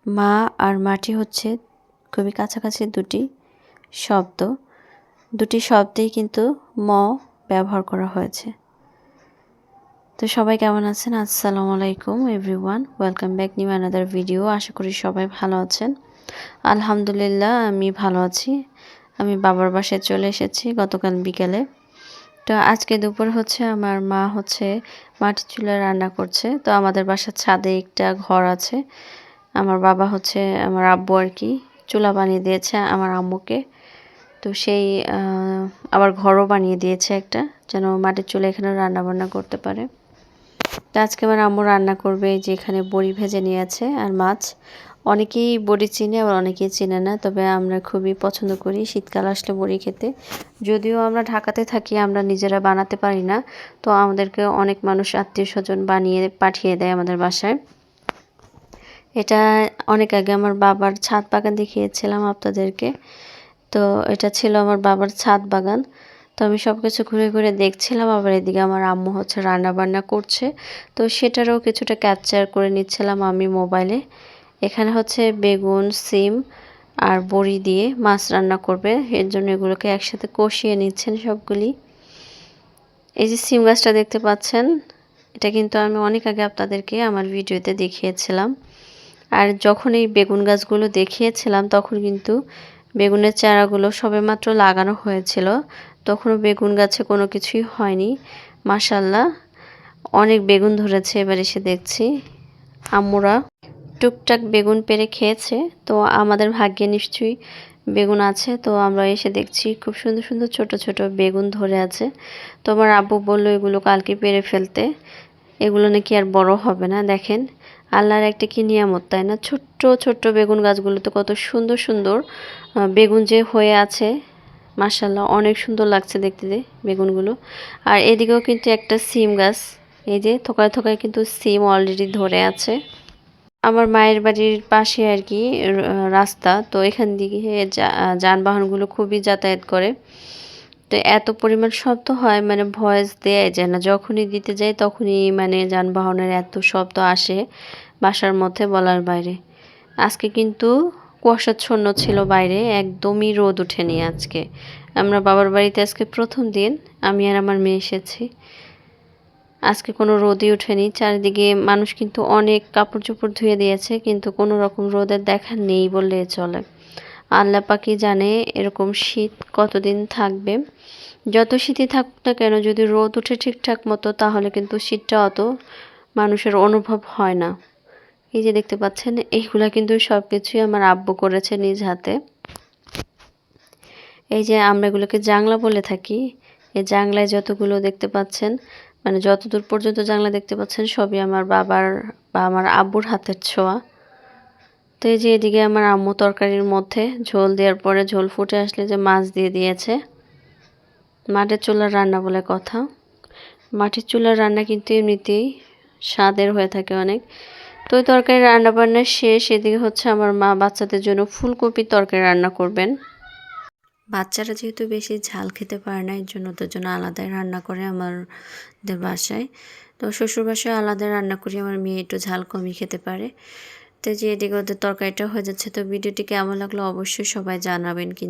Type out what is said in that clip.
মা আর মাটি হচ্ছে খুবই কাছাকাছি শব্দ দুটি শব্দেই কিন্তু ম ব্যবহার করা হয়েছে। তো সবাই কেমন আছেন? আসসালামু আলাইকুম everyone, welcome back new another video. আশা করি সবাই ভালো আছেন। আলহামদুলিল্লাহ আমি ভালো আছি। আমি বাবার বাসায় চলে এসেছি গতকাল বিকেলে। তো আজকে দুপুর হচ্ছে আমার মা হচ্ছে মাটির চুলায় রান্না করছে। তো আমাদের বাসার ছাদে একটা ঘর আছে। আমার বাবা হচ্ছে আমার আব্বু আর কি চুলা বানিয়ে দিয়েছে আমার আম্মুকে। তো সেই আবার ঘরও বানিয়ে দিয়েছে একটা, যেন মাটির চুলা এখানে রান্না বান্না করতে পারে। তো আজকে আমার আম্মু রান্না করবে, যে এখানে বড়ি ভেজে নিয়েছে আর মাছ। অনেকেই বড়ি চিনে আবার অনেকেই চিনে না, তবে আমরা খুবই পছন্দ করি শীতকাল আসলে বড়ি খেতে। যদিও আমরা ঢাকাতে থাকি, আমরা নিজেরা বানাতে পারি না, তো আমাদেরকে অনেক মানুষ আত্মীয় স্বজন বানিয়ে পাঠিয়ে দেয় আমাদের বাসায়। এটা অনেক আগে আমার বাবার ছাদ বাগান দেখিয়েছিলাম আপনাদেরকে। তো এটা ছিল আমার বাবার ছাদ বাগান। তো আমি সব কিছু ঘুরে ঘুরে দেখছিলাম, আবার এদিকে আমার আম্মু হচ্ছে রান্না বান্না করছে। তো সেটারও কিছুটা ক্যাপচার করে নিচ্ছিলাম আমি মোবাইলে। এখানে হচ্ছে বেগুন, সিম আর বড়ি দিয়ে মাছ রান্না করবে, এর জন্য এগুলোকে একসাথে কষিয়ে নিচ্ছেন সবগুলি। এই যে সিম গাছটা দেখতে পাচ্ছেন, এটা কিন্তু আমি অনেক আগে আপনাদেরকে আমার ভিডিওতে দেখিয়েছিলাম। আর যখন এই বেগুন গাছগুলো দেখিয়েছিলাম তখন কিন্তু বেগুনের চারাগুলো সবেমাত্র লাগানো হয়েছিল, তখনও বেগুন গাছে কোনো কিছুই হয়নি। মাশাল্লাহ অনেক বেগুন ধরেছে। এবার এসে দেখছি আম্মুরা টুকটাক বেগুন পেড়ে খেয়েছে, তো আমাদের ভাগ্যে নিশ্চয়ই বেগুন আছে। তো আমরা এসে দেখছি খুব সুন্দর সুন্দর ছোট ছোট বেগুন ধরে আছে। তো আমার আব্বু বললো এগুলো কালকে পেড়ে ফেলতে, এগুলো নাকি আর বড় হবে না। দেখেন আল্লাহর একটা কি নিয়ামত, তাই না? ছোট্ট ছোট্ট বেগুন গাছগুলোতে কত সুন্দর সুন্দর বেগুন যে হয়ে আছে, মাশাল্লাহ অনেক সুন্দর লাগছে দেখতে বেগুনগুলো। আর এদিকেও কিন্তু একটা সিম গাছ, এই যে থোকায় থোকায় কিন্তু সিম অলরেডি ধরে আছে। আমার মায়ের বাড়ির পাশে আর কি রাস্তা, তো এখান দিকে যানবাহনগুলো খুবই যাতায়াত করে। তো এত পরিমাণ শব্দ হয়, মানে ভয়েস দেয়া যায় না, যখনই দিতে যাই তখনই মানে যানবাহনের এত শব্দ আসে বাসার মধ্যে বলার বাইরে। আজকে কিন্তু কুয়াশাচ্ছন্ন ছিল বাইরে, একদমই রোদ ওঠেনি আজকে। আমরা বাবার বাড়িতে আজকে প্রথম দিন আমি আর আমার মেয়ে এসেছি। আজকে কোনো রোদই ওঠেনি, চারিদিকে মানুষ কিন্তু অনেক কাপড় চোপড় ধুয়ে দিয়েছে, কিন্তু কোনো রকম রোদের দেখা নেই বললে চলে। আল্লাহ পাকই জানে এরকম শীত কতদিন থাকবে। যত শীতই থাকুক না কেন, যদি রোদ উঠে ঠিকঠাক মতো তাহলে কিন্তু শীতটা অত মানুষের অনুভব হয় না। এই যে দেখতে পাচ্ছেন এইগুলা কিন্তু সব কিছুই আমার আব্বু করেছে নিজ হাতে। এই যে আমরা এগুলোকে জাংলা বলে থাকি। এই জাংলায় যতগুলো দেখতে পাচ্ছেন, মানে যতদূর পর্যন্ত জাংলা দেখতে পাচ্ছেন সবই আমার বাবার বা আমার আব্বুর হাতের ছোঁয়া। তো এই যে এদিকে আমার আম্মু তরকারির মধ্যে ঝোল দেওয়ার পরে ঝোল ফুটে আসলে যে মাছ দিয়ে দিয়েছে। মাটির চুলার রান্না বলে কথা। মাটির চুলার রান্না কিন্তু এমনিতেই স্বাদের হয়ে থাকে অনেক। তো ওই তরকারি রান্না বান্না শেষ, এদিকে হচ্ছে আমার মা বাচ্চাদের জন্য ফুলকপির তরকারি রান্না করবেন। বাচ্চারা যেহেতু বেশি ঝাল খেতে পারে না, এর জন্য ওদের জন্য আলাদাই রান্না করে আমাদের বাসায়। তো শ্বশুর বাসায় আলাদা রান্না করি, আমার মেয়ে একটু ঝাল কমই খেতে পারে। তো যে এদিকে ওদের তরকারিটা হয়ে যাচ্ছে। তো ভিডিওটি কেমন লাগলো অবশ্যই সবাই জানাবেন কিন্তু।